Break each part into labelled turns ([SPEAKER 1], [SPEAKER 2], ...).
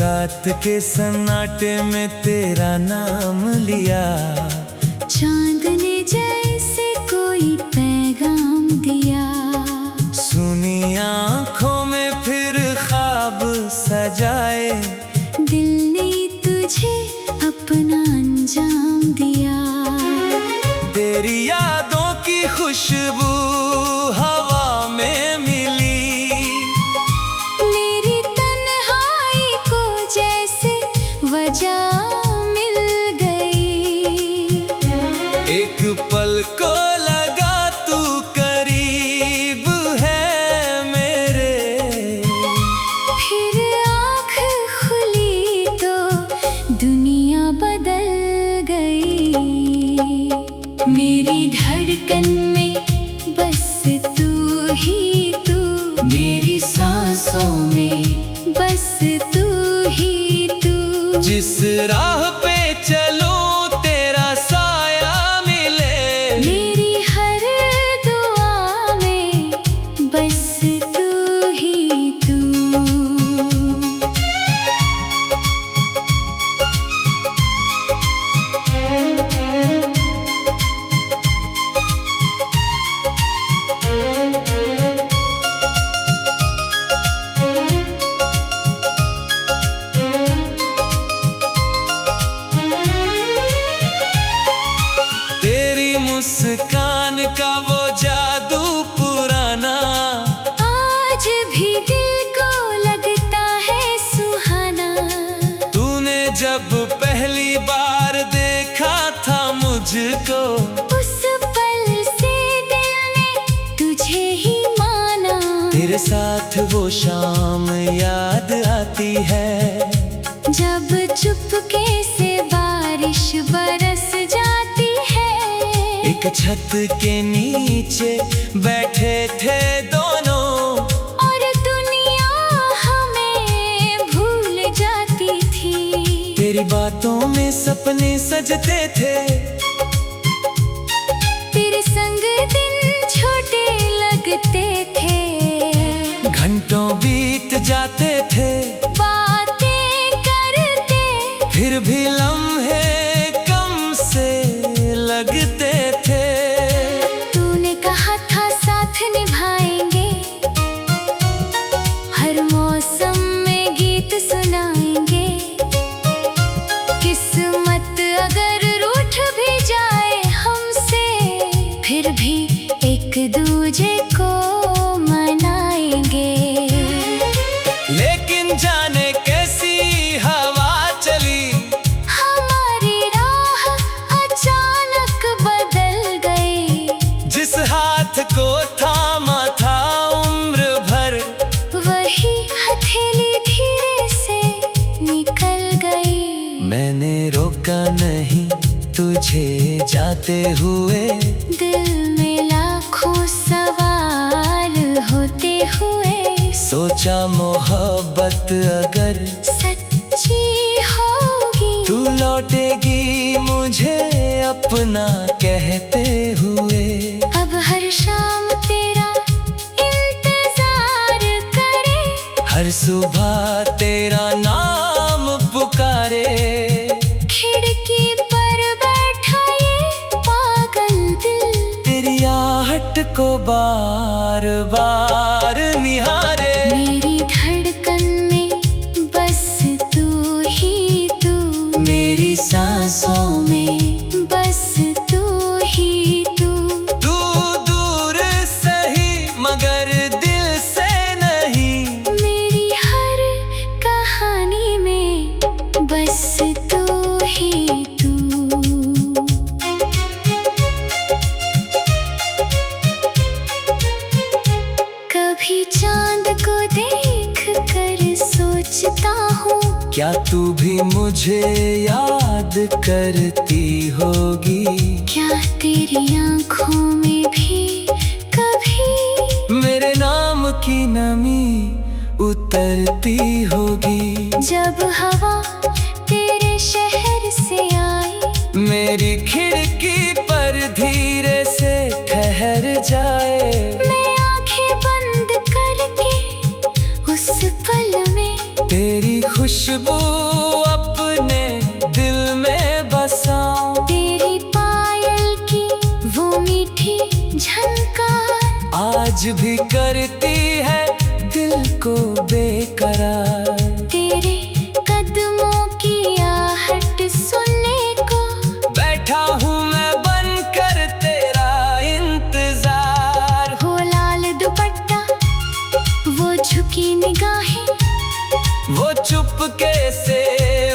[SPEAKER 1] रात के सन्नाटे में तेरा नाम लिया,
[SPEAKER 2] चांद ने जैसे कोई पैगाम दिया।
[SPEAKER 1] सुनी आँखों में फिर ख्वाब सजाए,
[SPEAKER 2] दिल ने तुझे अपना अंजाम दिया।
[SPEAKER 1] तेरी यादों की खुशबू हवा में मिली,
[SPEAKER 2] मेरी तन्हाई को जैसे वजह मिल गई।
[SPEAKER 1] एक पल को लगा तू करीब है मेरे,
[SPEAKER 2] फिर आँख खुली तो दुनिया बदल गई। मेरी धड़कन में बस तू ही तू, मेरी सांसों में बस तू ही तू।
[SPEAKER 1] जिस राह पे चलूं तेरा साया मिले,
[SPEAKER 2] मेरी हर दुआ में बस तू ही तू।
[SPEAKER 1] मुस्कान का वो जादू पुराना
[SPEAKER 2] आज भी दिल को लगता है सुहाना।
[SPEAKER 1] तूने जब पहली बार देखा था मुझको,
[SPEAKER 2] उस पल से दिल ने तुझे ही माना।
[SPEAKER 1] तेरे साथ वो शाम याद आती है,
[SPEAKER 2] जब चुपके से बारिश बरस जाती है।
[SPEAKER 1] एक छत के नीचे बैठे थे दोनों,
[SPEAKER 2] और दुनिया हमें भूल जाती थी।
[SPEAKER 1] तेरी बातों में सपने सजते थे,
[SPEAKER 2] तेरे संग दिन छोटे लगते थे।
[SPEAKER 1] घंटों बीत जाते थे
[SPEAKER 2] बातें करते,
[SPEAKER 1] फिर भी लम्हे कम से लगते थे।
[SPEAKER 2] तूने कहा था साथ निभाएंगे, हर मौसम में गीत सुनाएंगे। किस्मत अगर रूठ भी जाए हमसे, फिर भी एक दूजे को मनाएंगे।
[SPEAKER 1] लेकिन जाने कैसी हवा चली,
[SPEAKER 2] हमारी राह अचानक बदल गई।
[SPEAKER 1] जिस हाथ को थामा था उम्र भर,
[SPEAKER 2] वही हथेली धीरे से निकल गई।
[SPEAKER 1] मैंने रोका नहीं तुझे जाते हुए,
[SPEAKER 2] दिल में लाखों सवाल होते हुए।
[SPEAKER 1] सोचा मोहब्बत अगर
[SPEAKER 2] सच्ची होगी,
[SPEAKER 1] तू लौटेगी मुझे अपना कहते हुए।
[SPEAKER 2] अब हर शाम तेरा इंतजार करे,
[SPEAKER 1] हर सुबह तेरा नाम पुकारे।
[SPEAKER 2] खिड़की पर बैठा ये पागल दिल,
[SPEAKER 1] तेरी आहट को बार बार निहारे।
[SPEAKER 2] मेरी धड़कन में बस तू ही तू,
[SPEAKER 1] मेरी सांसों
[SPEAKER 2] में बस तू ही तू।
[SPEAKER 1] तू दूर सही मगर दिल से नहीं,
[SPEAKER 2] मेरी हर कहानी में बस तू ही तू। कभी चांद को देख कर सोचता हूँ,
[SPEAKER 1] क्या तू भी मुझे याद करती होगी।
[SPEAKER 2] क्या तेरी आँखों में भी कभी
[SPEAKER 1] मेरे नाम की नमी उतरती होगी।
[SPEAKER 2] जब हवा तेरे शहर से आई,
[SPEAKER 1] मेरी खिड़की पर धीरे से ठहर जाए।
[SPEAKER 2] मैं आंखें बंद करके उस पल में
[SPEAKER 1] तेरी खुशबू आज भी करती है दिल को बेकरार।
[SPEAKER 2] तेरे कदमों की आहट सुनने को
[SPEAKER 1] बैठा हूँ मैं बनकर तेरा इंतजार।
[SPEAKER 2] हो लाल दुपट्टा, वो झुकी निगाहें,
[SPEAKER 1] वो चुपके से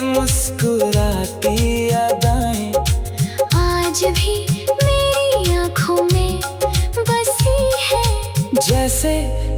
[SPEAKER 1] मुस्कुराती अदाएं,
[SPEAKER 2] आज भी मेरी आंखों में बसी है
[SPEAKER 1] जैसे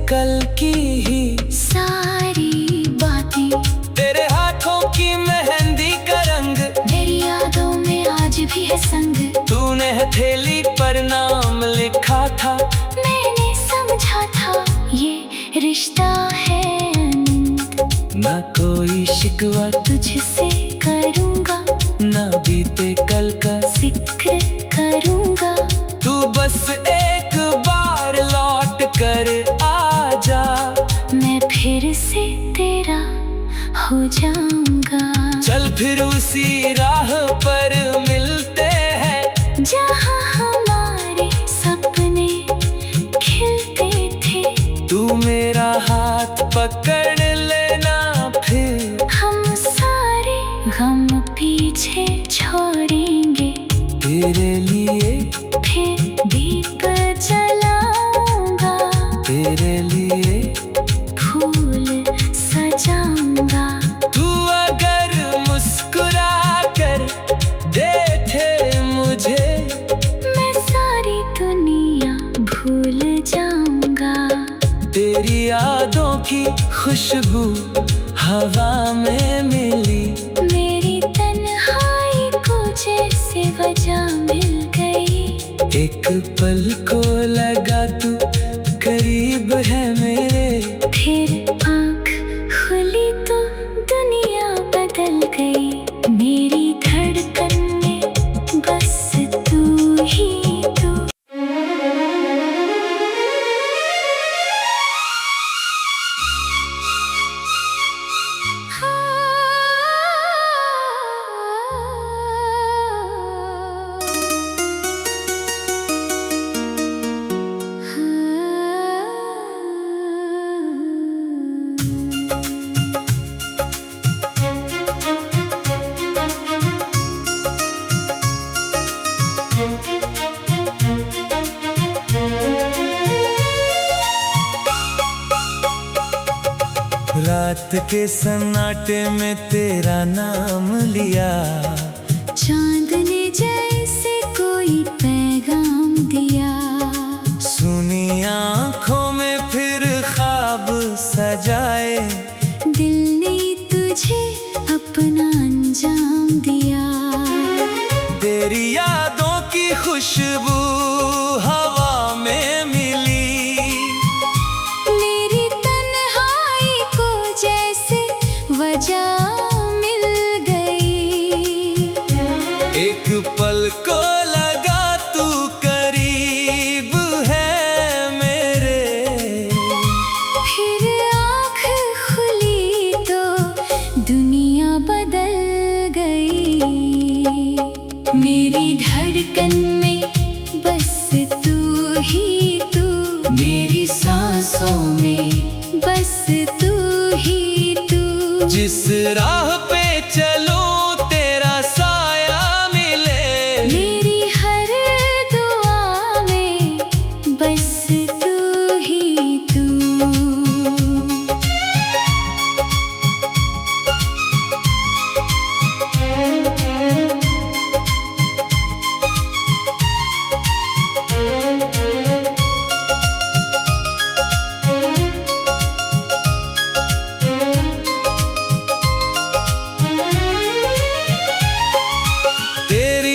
[SPEAKER 1] कल की ही
[SPEAKER 2] सारी बातें।
[SPEAKER 1] तेरे हाथों की मेहंदी का रंग
[SPEAKER 2] मेरी यादों में आज भी है संग।
[SPEAKER 1] तूने हथेली पर नाम लिखा था,
[SPEAKER 2] मैंने समझा था ये रिश्ता है अनंत।
[SPEAKER 1] ना कोई शिकवा
[SPEAKER 2] तुझसे करूँगा,
[SPEAKER 1] ना बीते कल का
[SPEAKER 2] जिक्र करूँगा।
[SPEAKER 1] तू बस एक बार लौट कर आ जा,
[SPEAKER 2] मैं फिर से तेरा हो जाऊँगा।
[SPEAKER 1] चल फिर उसी राह पर मिलते हैं
[SPEAKER 2] जहाँ हमारे सपने खिलते थे।
[SPEAKER 1] तू मेरा हाथ पकड़ लेना, फिर
[SPEAKER 2] हम सारे गम पीछे छोड़ेंगे।
[SPEAKER 1] तेरे लिए
[SPEAKER 2] फिर दीप जलाऊंगा,
[SPEAKER 1] तेरे लिए
[SPEAKER 2] फूल सजाऊंगा।
[SPEAKER 1] तू अगर मुस्कुरा कर देखे मुझे,
[SPEAKER 2] मैं सारी दुनिया भूल जाऊंगा।
[SPEAKER 1] तेरी यादों की खुशबू हवा में मिली,
[SPEAKER 2] मेरी तन्हाई को जैसे वजह मिल गई।
[SPEAKER 1] एक पल को लगा तू करीब है मेरे,
[SPEAKER 2] फिर आँख खुली तो दुनिया बदल गई। मेरी धड़कन में बस तू ही तू।
[SPEAKER 1] रात के सन्नाटे में तेरा नाम लिया,
[SPEAKER 2] चांद ने जैसे कोई पैगाम दिया।
[SPEAKER 1] सुनी आँखों में फिर ख्वाब सजाए,
[SPEAKER 2] दिल ने तुझे अपना अंजाम दिया।
[SPEAKER 1] तेरी यादों की खुशबू हवा में मिली,
[SPEAKER 2] मेरी तन्हाई को जैसे वजह मिल गई।
[SPEAKER 1] एक पल को लगा तू करीब है मेरे,
[SPEAKER 2] फिर आँख खुली तो दुनिया बदल गई। मेरी धड़कन में बस तू ही तू, मेरी सांसों में बस तू ही तू।
[SPEAKER 1] जिस राह पे चलूं तेरा साया मिले,
[SPEAKER 2] मेरी हर दुआ में बस तू ही तू।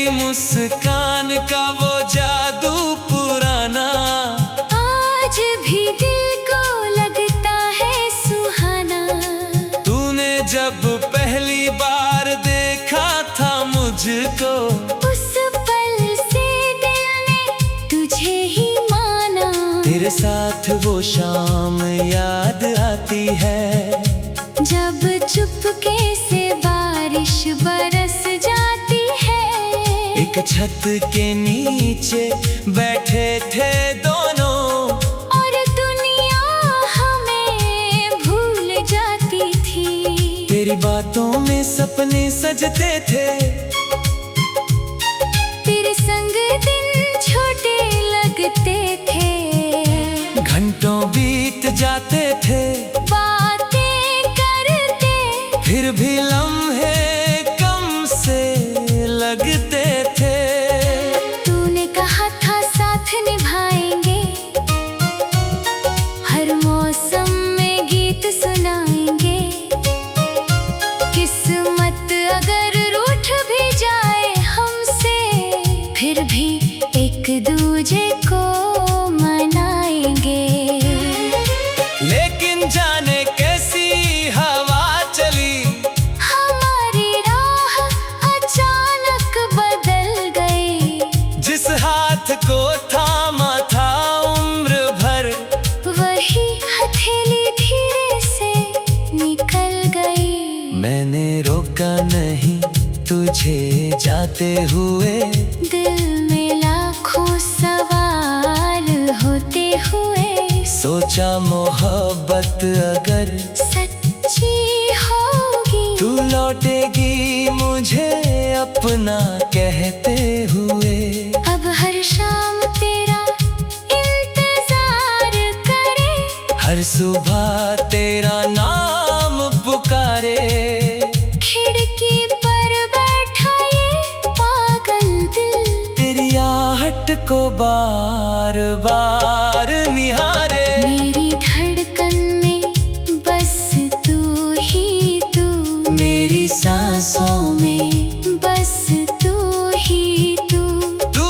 [SPEAKER 1] मुस्कान का वो जादू पुराना,
[SPEAKER 2] आज भी दिल को लगता है सुहाना।
[SPEAKER 1] तूने जब पहली बार देखा था मुझको,
[SPEAKER 2] उस पल से दिल ने तुझे ही माना।
[SPEAKER 1] तेरे साथ वो शाम याद आती है,
[SPEAKER 2] जब चुपके से बारिश बरस जाती है।
[SPEAKER 1] एक छत के नीचे बैठे थे दोनों,
[SPEAKER 2] और
[SPEAKER 1] बातों में सपने सजते थे।
[SPEAKER 2] तेरे संग दिन छोटे लगते थे।
[SPEAKER 1] घंटों बीत जाते थे
[SPEAKER 2] बातें करते,
[SPEAKER 1] फिर भी लम्हे कम से लगते थे।
[SPEAKER 2] तूने कहा था साथ निभाएंगे, हर मौसम में गीत सुनाएंगे। किस्मत अगर रूठ भी जाए हमसे, फिर भी एक दूजे को मनाएंगे।
[SPEAKER 1] लेकिन जाने कैसी हवा चली,
[SPEAKER 2] हमारी राह अचानक बदल गई।
[SPEAKER 1] जिस हाथ को थामा था उम्र भर,
[SPEAKER 2] वही हथेली धीरे से निकल गई।
[SPEAKER 1] मैंने रोका नहीं तुझे जाते हुए।
[SPEAKER 2] दिल में लाखों सवाल होते हुए,
[SPEAKER 1] सोचा मोहब्बत अगर
[SPEAKER 2] सच्ची होगी,
[SPEAKER 1] तू लौटेगी मुझे अपना कहते हुए।
[SPEAKER 2] अब हर शाम तेरा इंतजार करे,
[SPEAKER 1] हर सुबह तेरा नाम पुकारे।
[SPEAKER 2] खिड़की पर बैठा ये पागल दिल,
[SPEAKER 1] तेरी आहट को बार बार निहारे।
[SPEAKER 2] मेरी धड़कन में बस तू ही तू,
[SPEAKER 1] मेरी सांसों में
[SPEAKER 2] बस तू ही तू।
[SPEAKER 1] तू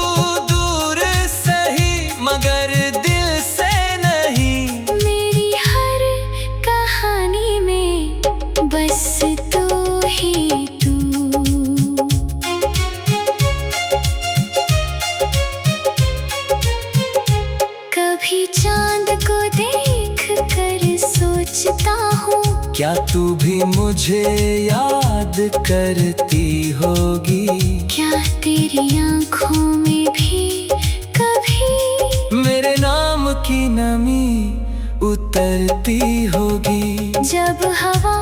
[SPEAKER 1] दूर सही मगर दिल से नहीं।
[SPEAKER 2] मेरी हर कहानी में बस तू ही तू। कभी चांद को देख कर सोचता हूँ,
[SPEAKER 1] क्या तू भी मुझे याद करती होगी।
[SPEAKER 2] क्या तेरी आंखों में भी कभी
[SPEAKER 1] मेरे नाम की नमी उतरती होगी।
[SPEAKER 2] जब हवा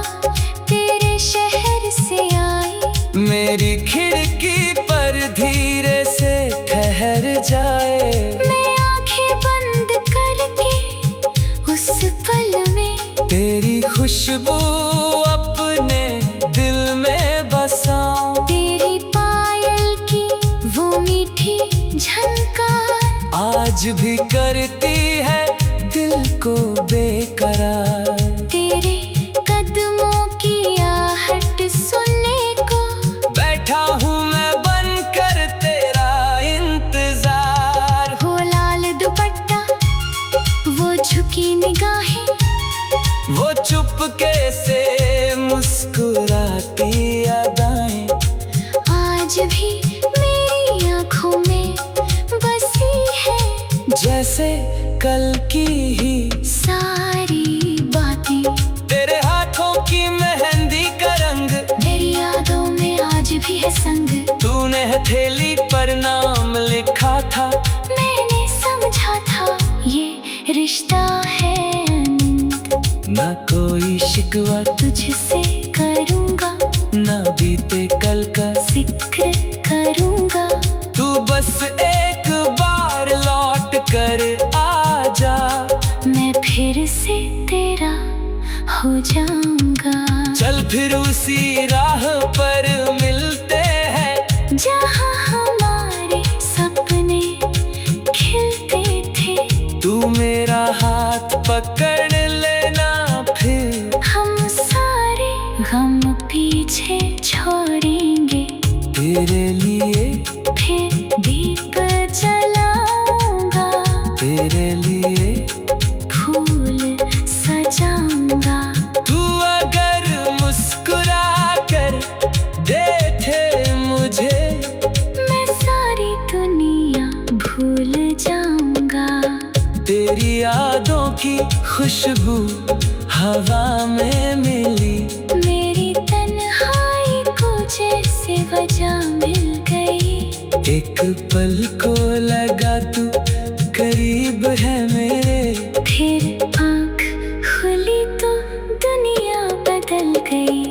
[SPEAKER 2] तेरे शहर से आई,
[SPEAKER 1] मेरी खिड़की पर धीरे से ठहर जाए।
[SPEAKER 2] मैं आंखें बंद करके उस पल में
[SPEAKER 1] तेरी खुशबू अपने दिल में बसाऊं।
[SPEAKER 2] तेरी पायल की वो मीठी झनकार
[SPEAKER 1] आज भी करती है दिल को बेकरार।
[SPEAKER 2] तेरे कदमों की आहट सुनने को
[SPEAKER 1] बैठा हूँ मैं बनकर तेरा इंतजार।
[SPEAKER 2] वो लाल दुपट्टा, वो झुकी निगाहें,
[SPEAKER 1] वो चुपके से मुस्कुराती अदाएं,
[SPEAKER 2] आज भी मेरी आंखों में बसी है।
[SPEAKER 1] जैसे कल की ही
[SPEAKER 2] सारी बातें,
[SPEAKER 1] तेरे हाथों की मेहंदी का रंग,
[SPEAKER 2] मेरी यादों में आज भी है संग।
[SPEAKER 1] तूने हथेली पर नाम लिखा था,
[SPEAKER 2] मैंने समझा था ये रिश्ता है अनंत।
[SPEAKER 1] न कोई शिकवा
[SPEAKER 2] तुझसे करूँगा,
[SPEAKER 1] न बीते कल का
[SPEAKER 2] जिक्र करूँगा।
[SPEAKER 1] तू बस एक बार लौट कर आ जा।
[SPEAKER 2] मैं फिर से तेरा हो जाऊँगा।
[SPEAKER 1] चल फिर उसी राह पर मिलते हैं,
[SPEAKER 2] जहाँ हमारे सपने खिलते थे।
[SPEAKER 1] तू मेरा हाथ पकड़ लेना, फिर
[SPEAKER 2] हम सारे गम पीछे छोड़ेंगे।
[SPEAKER 1] तेरे लिए
[SPEAKER 2] फिर दीप जलाऊंगा,
[SPEAKER 1] तेरे लिए
[SPEAKER 2] फूल सजाऊंगा।
[SPEAKER 1] तू अगर मुस्कुरा कर देखे मुझे,
[SPEAKER 2] मैं सारी दुनिया भूल जाऊंगा।
[SPEAKER 1] तेरी यादों की खुशबू हवा में मिली।
[SPEAKER 2] मेरी तन्हाई को जैसे वजह मिल गई।
[SPEAKER 1] एक पल को लगा तू करीब है मेरे,
[SPEAKER 2] फिर आँख खुली तो दुनिया बदल गई।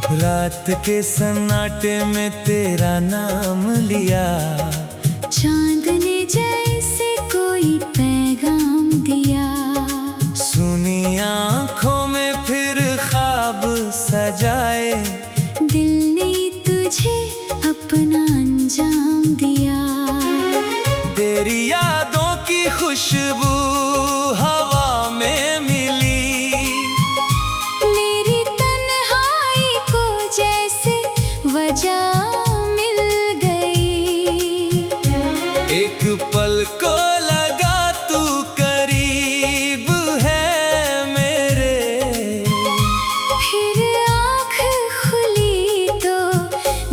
[SPEAKER 1] रात के सन्नाटे में तेरा नाम लिया,
[SPEAKER 2] चांद ने जैसे कोई पैगाम दिया।
[SPEAKER 1] सुनी आंखों में फिर ख्वाब सजाए,
[SPEAKER 2] दिल ने तुझे अपना अंजाम दिया।
[SPEAKER 1] तेरी यादों की खुशबू हवा में मिली,
[SPEAKER 2] मेरी तन्हाई को जैसे वजह मिल गई।
[SPEAKER 1] एक पल को लगा तू करीब है मेरे,
[SPEAKER 2] फिर आँख खुली तो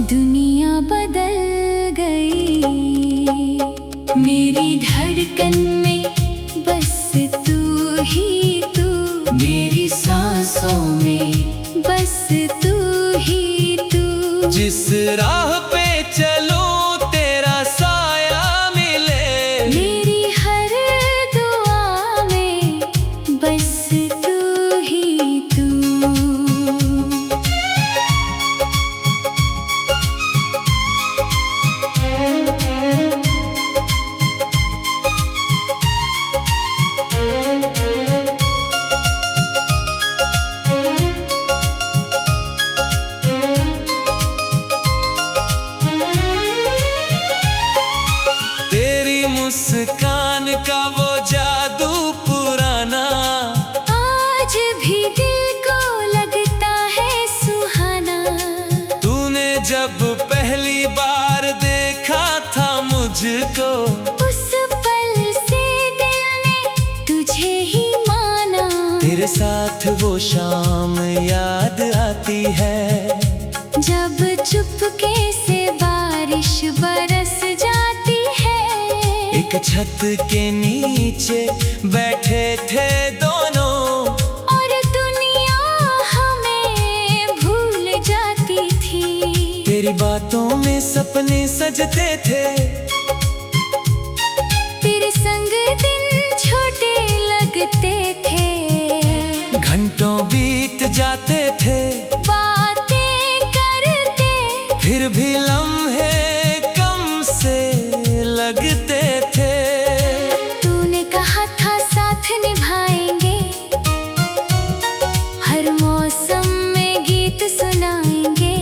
[SPEAKER 2] दुनिया बदल गई। मेरी धड़कन में बस तू ही तू, मेरी सांसों में बस तू ही तू।
[SPEAKER 1] जिस राह पे चलूं तेरा साया मिले,
[SPEAKER 2] मेरी हर दुआ में बस तू ही तू।
[SPEAKER 1] मुस्कान का वो जादू पुराना
[SPEAKER 2] आज भी दिल को लगता है सुहाना।
[SPEAKER 1] तूने जब पहली बार देखा था मुझको,
[SPEAKER 2] उस पल से दिल ने तुझे ही माना।
[SPEAKER 1] तेरे साथ वो शाम याद आती है,
[SPEAKER 2] जब चुपके से बारिश बरस जाती है।
[SPEAKER 1] एक छत के नीचे बैठे थे दोनों,
[SPEAKER 2] और दुनिया हमें भूल जाती थी।
[SPEAKER 1] तेरी बातों में सपने सजते थे,
[SPEAKER 2] तेरे संग दिन छोटे लगते थे।
[SPEAKER 1] घंटों बीत जाते थे
[SPEAKER 2] बातें करते,
[SPEAKER 1] फिर भी लम्हे कम से लगते थे।
[SPEAKER 2] तूने कहा था साथ निभाएंगे, हर मौसम में गीत सुनाएंगे।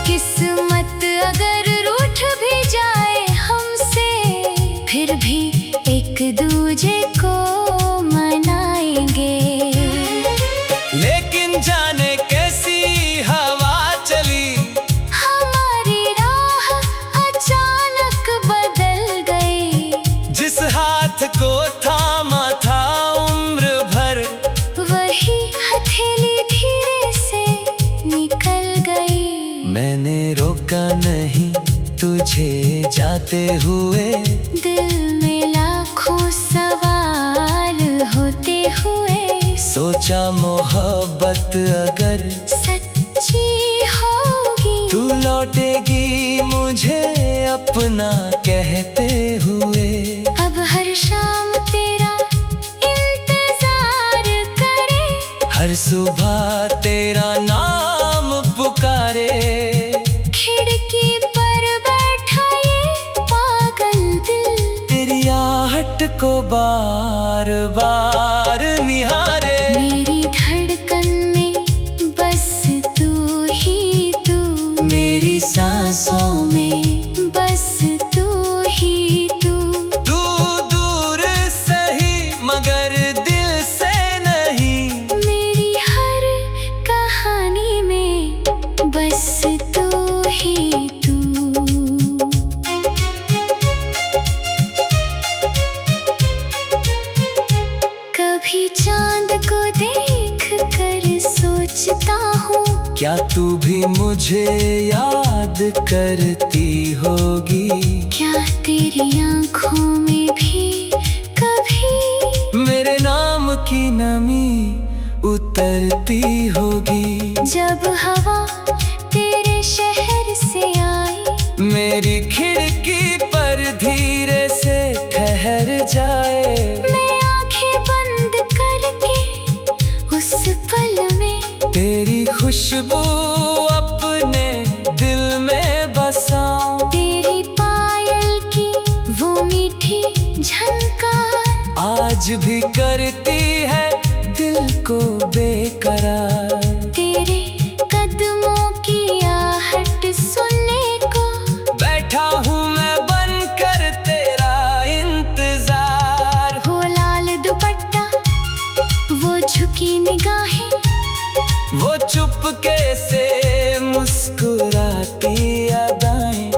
[SPEAKER 2] किस्मत अगर रूठ भी जाए हमसे, फिर भी एक दूजे को मनाएंगे।
[SPEAKER 1] लेकिन जाने कैसी हवा चली,
[SPEAKER 2] हमारी राह अचानक बदल गई।
[SPEAKER 1] जिस हाथ को थामा था उम्र भर,
[SPEAKER 2] वही हथेली धीरे से निकल गई।
[SPEAKER 1] मैंने रोका नहीं तुझे जाते हुए,
[SPEAKER 2] दिल में लाखों सवाल होते हुए।
[SPEAKER 1] सोचा मोहब्बत अगर
[SPEAKER 2] सच्ची होगी,
[SPEAKER 1] तू लौटेगी मुझे अपना कहते हुए।
[SPEAKER 2] अब हर शाम तेरा इंतजार करे,
[SPEAKER 1] हर सुबह तेरा नाम पुकारे।
[SPEAKER 2] खिड़की पर बैठा ये पागल दिल,
[SPEAKER 1] तेरी आहट को बार बार निहारे।
[SPEAKER 2] मेरी धड़कन में बस तू ही तू,
[SPEAKER 1] मेरी सांसों
[SPEAKER 2] में बस तू ही तू।
[SPEAKER 1] तू दूर सही मगर दिल से नहीं,
[SPEAKER 2] मेरी हर कहानी में बस तू ही तू। कभी चांद को देख कर सोचता हूँ,
[SPEAKER 1] क्या तू भी मुझे याद करती होगी।
[SPEAKER 2] क्या तेरी आंखों में भी कभी
[SPEAKER 1] मेरे नाम की नमी उतरती होगी।
[SPEAKER 2] जब हवा तेरे शहर से आई,
[SPEAKER 1] मेरी खिड़की पर धीरे से ठहर जाए।
[SPEAKER 2] मैं आंखें बंद करके उस पल में
[SPEAKER 1] तेरी खुशबू अपने दिल में बसाऊं।
[SPEAKER 2] तेरी पायल की वो मीठी झनकार
[SPEAKER 1] आज भी करती है दिल को बेकरार।
[SPEAKER 2] तेरे कदमों की आहट सुनने को
[SPEAKER 1] बैठा हूँ मैं बनकर तेरा इंतजार।
[SPEAKER 2] वो लाल दुपट्टा, वो झुकी निगाहें,
[SPEAKER 1] वो चुपके से मुस्कुराती अदाएं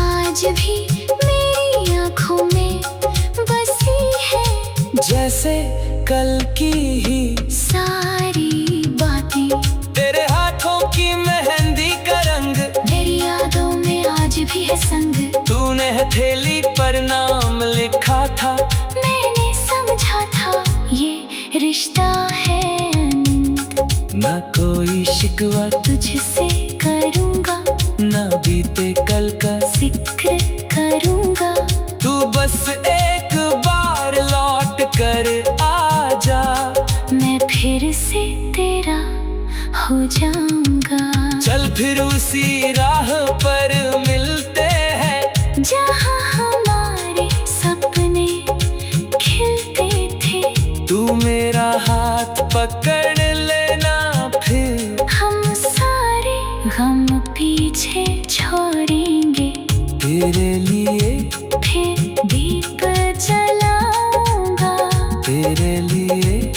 [SPEAKER 2] आज भी मेरी आंखों में बसी है।
[SPEAKER 1] जैसे कल की ही
[SPEAKER 2] सारी बातें,
[SPEAKER 1] तेरे हाथों की मेहंदी का रंग,
[SPEAKER 2] मेरी यादों में आज भी है संग।
[SPEAKER 1] तूने हथेली पर नाम लिखा था,
[SPEAKER 2] मैंने समझा था ये रिश्ता है अनंत।
[SPEAKER 1] ना कोई शिकवा
[SPEAKER 2] तुझसे करूँगा,
[SPEAKER 1] ना बीते कल का।
[SPEAKER 2] जिक्र करूँगा।
[SPEAKER 1] तू बस एक बार लौट कर आ जा,
[SPEAKER 2] मैं फिर से तेरा हो जाऊँगा।
[SPEAKER 1] चल फिर उसी राह पर मिलते हैं,
[SPEAKER 2] जहाँ हमारे सपने खिलते थे।
[SPEAKER 1] तू मेरा हाथ पकड़ लेना, फिर
[SPEAKER 2] हम सारे गम पीछे छोड़ेंगे।
[SPEAKER 1] तेरे लिए
[SPEAKER 2] फिर दीप जलाऊंगा,
[SPEAKER 1] तेरे लिए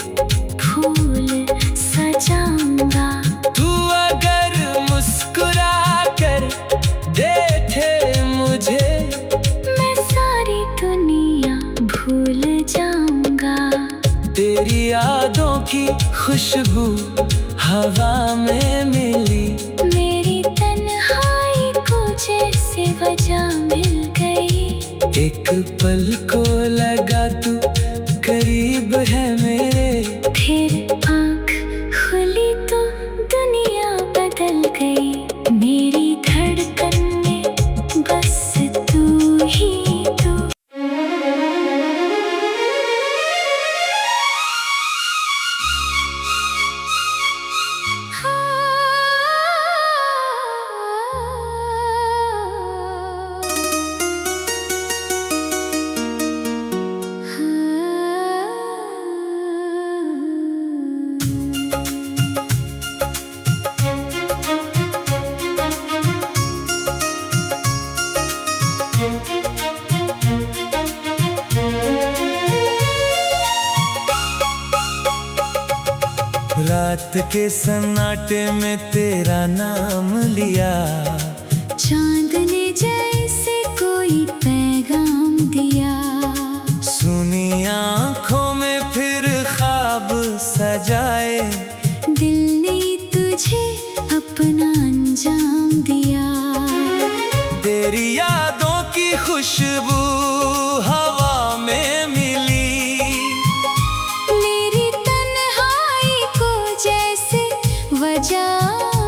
[SPEAKER 2] फूल सजाऊंगा।
[SPEAKER 1] तू अगर मुस्कुरा कर देखे मुझे,
[SPEAKER 2] मैं सारी दुनिया भूल जाऊंगा।
[SPEAKER 1] तेरी यादों की खुशबू हवा में मिली,
[SPEAKER 2] मेरी तन्हाई को जैसे वजह मिल गई।
[SPEAKER 1] एक पल को लगा तू करीब है मेरे।
[SPEAKER 2] फिर आँख खुली तो दुनिया बदल गई। मेरी धड़कन में बस तू ही तू।
[SPEAKER 1] रात के सन्नाटे में तेरा नाम लिया,
[SPEAKER 2] चांद ने जैसे कोई पैगाम दिया।
[SPEAKER 1] सुनी आँखों में फिर ख्वाब सजाए,
[SPEAKER 2] दिल ने तुझे अपना अंजाम दिया।
[SPEAKER 1] तेरी यादों की खुशबू हवा में मिली,
[SPEAKER 2] मेरी तन्हाई को जैसे वजह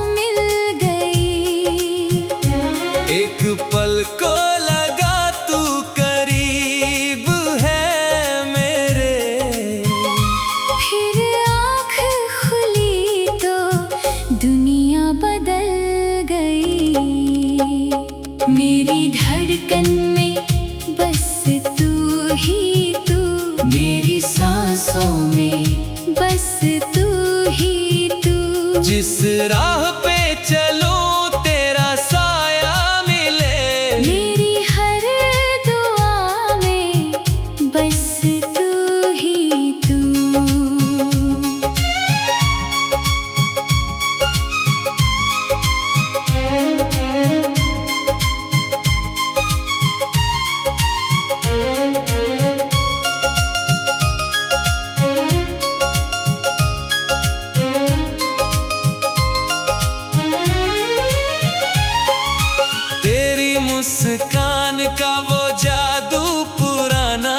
[SPEAKER 2] मिल गई।
[SPEAKER 1] एक पल को लगा तू करीब है मेरे।
[SPEAKER 2] फिर आँख खुली तो दुनिया बदल गई। मेरी धड़कन में बस तू ही तू। मेरी सांसों में बस तू ही तू।
[SPEAKER 1] जिस राह पे चलूं तेरा साया मिले,
[SPEAKER 2] मेरी हर दुआ में बस तू ही तू।
[SPEAKER 1] मुस्कान का वो जादू पुराना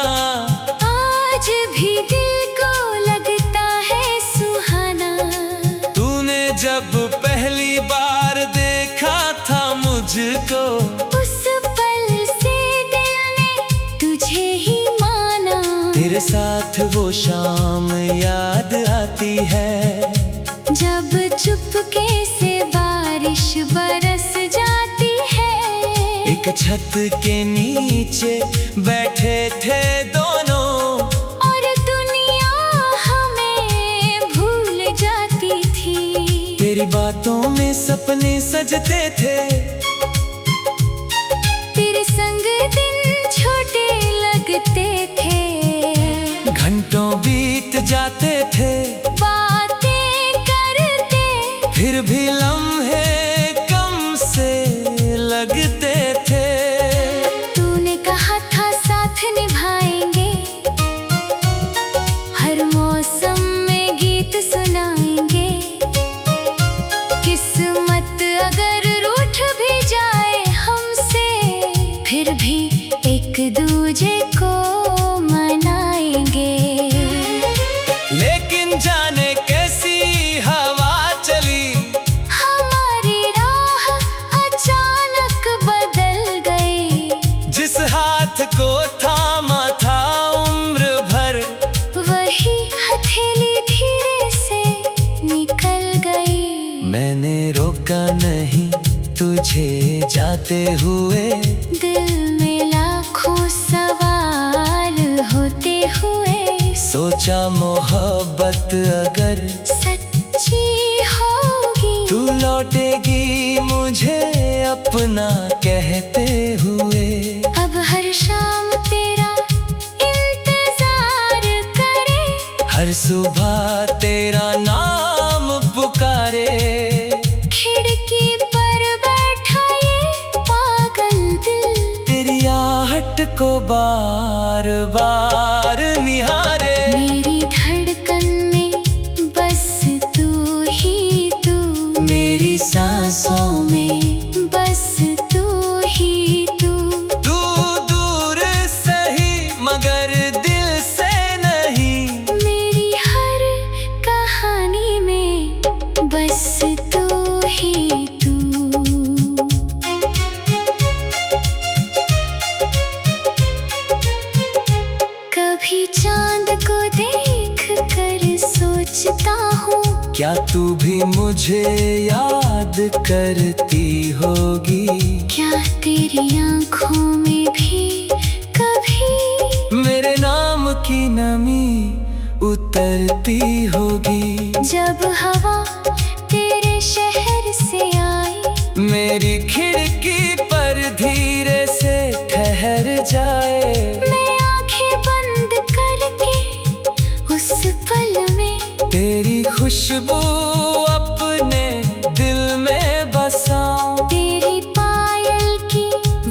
[SPEAKER 2] आज भी दिल को लगता है सुहाना।
[SPEAKER 1] तूने जब पहली बार देखा था मुझको,
[SPEAKER 2] उस पल से दिल ने तुझे ही माना।
[SPEAKER 1] तेरे साथ वो शाम याद आती है
[SPEAKER 2] जब चुपके से बारिश बरस जाती है।
[SPEAKER 1] एक छत के नीचे बैठे थे दोनों,
[SPEAKER 2] और दुनिया हमें भूल जाती थी।
[SPEAKER 1] तेरी बातों में सपने सजते थे,
[SPEAKER 2] तेरे संग दिन छोटे लगते थे।
[SPEAKER 1] घंटों बीत जाते थे
[SPEAKER 2] बातें करते,
[SPEAKER 1] फिर भी लम्हे कम से लगते थे।
[SPEAKER 2] तूने कहा था साथ निभाएंगे, हर मौसम में गीत सुनाएंगे। किस्मत अगर रूठ भी जाए हमसे, फिर भी एक दूजे को मनाएंगे।
[SPEAKER 1] लेकिन जाने कैसी हवा चली,
[SPEAKER 2] हमारी राह अचानक बदल गई।
[SPEAKER 1] जिस हाथ को थामा था उम्र भर,
[SPEAKER 2] वही हथेली धीरे से निकल गई।
[SPEAKER 1] मैंने रोका नहीं तुझे जाते हुए,
[SPEAKER 2] दिल में लाखों सवाल होते हुए।
[SPEAKER 1] सोचा मोहब्बत अगर
[SPEAKER 2] सच्ची होगी,
[SPEAKER 1] तू लौटेगी मुझे अपना कहते हुए।
[SPEAKER 2] अब हर शाम तेरा इंतजार करे,
[SPEAKER 1] हर सुबह तेरा नाम पुकारे।
[SPEAKER 2] खिड़की पर बैठा ये पागल दिल,
[SPEAKER 1] तेरी आहट को बार बार निहारे।
[SPEAKER 2] मेरी धड़कन में बस तू ही तू,
[SPEAKER 1] मेरी सांसों में
[SPEAKER 2] बस तू ही तू।
[SPEAKER 1] तू दूर सही मगर दिल से नहीं,
[SPEAKER 2] मेरी हर कहानी में बस तू ही तू। कभी चांद को देख कर सोचता हूँ,
[SPEAKER 1] क्या तू भी मुझे याद करती होगी।
[SPEAKER 2] क्या तेरी आंखों में भी कभी
[SPEAKER 1] मेरे नाम की नमी उतरती होगी।
[SPEAKER 2] जब हवा तेरे शहर से आई,
[SPEAKER 1] मेरी खिड़की पर धीरे से ठहर जाए।
[SPEAKER 2] मैं आंखें बंद करके उस पल में
[SPEAKER 1] तेरी खुशबू अपने दिल में बसाऊं।
[SPEAKER 2] तेरी पायल की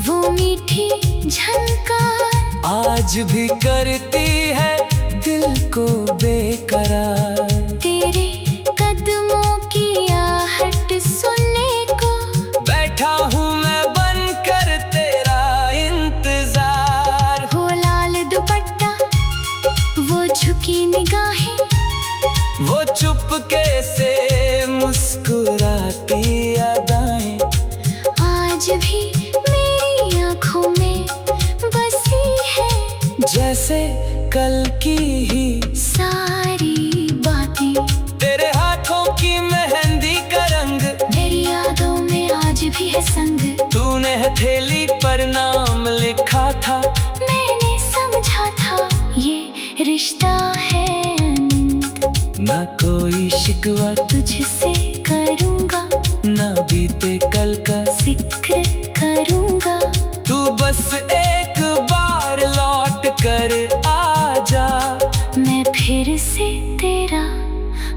[SPEAKER 2] वो मीठी झनकार
[SPEAKER 1] आज भी करती है दिल को बेकरार।
[SPEAKER 2] तेरे कदमों की आहट सुनने को
[SPEAKER 1] बैठा हूँ मैं बनकर तेरा इंतजार।
[SPEAKER 2] वो लाल दुपट्टा, वो झुकी निगाहें,
[SPEAKER 1] वो चुपके से मुस्कुराती अदाएं,
[SPEAKER 2] आज भी मेरी आंखों में बसी है।
[SPEAKER 1] जैसे कल की ही
[SPEAKER 2] सारी बातें,
[SPEAKER 1] तेरे हाथों की मेहंदी का रंग,
[SPEAKER 2] तेरी यादों में आज भी है संग।
[SPEAKER 1] तूने हथेली पर नाम लिखा था,
[SPEAKER 2] मैंने समझा था ये रिश्ता है अनंत।
[SPEAKER 1] ना कोई शिकवा
[SPEAKER 2] तुझसे करूँगा,
[SPEAKER 1] ना बीते कल का
[SPEAKER 2] जिक्र करूँगा।
[SPEAKER 1] तू बस एक बार लौट कर आ जा,
[SPEAKER 2] मैं फिर से तेरा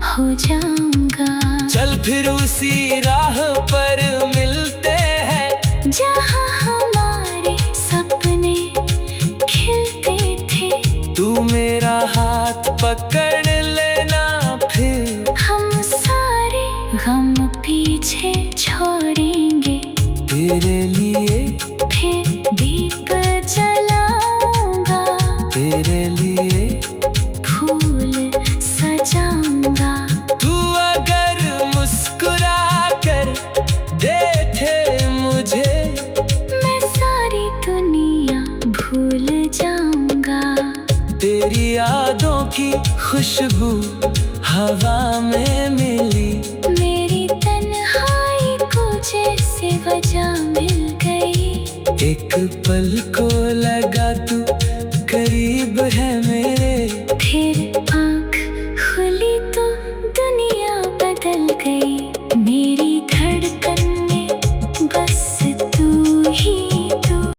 [SPEAKER 2] हो जाऊँगा।
[SPEAKER 1] चल फिर उसी राह पर मिलते हैं,
[SPEAKER 2] जहाँ हमारे सपने खिलते थे।
[SPEAKER 1] तू मेरा हाथ पकड़ लेना, फिर
[SPEAKER 2] हम सारे गम पीछे छोड़ेंगे।
[SPEAKER 1] तेरे लिए
[SPEAKER 2] फिर दीप जलाऊंगा,
[SPEAKER 1] तेरे लिए
[SPEAKER 2] फूल सजाऊंगा।
[SPEAKER 1] तू अगर मुस्कुरा कर देखे मुझे,
[SPEAKER 2] मैं सारी दुनिया भूल जाऊंगा।
[SPEAKER 1] तेरी यादों की खुशबू हवा में मिली।
[SPEAKER 2] मेरी तन्हाई को जैसे वजह मिल गई।
[SPEAKER 1] एक पल को लगा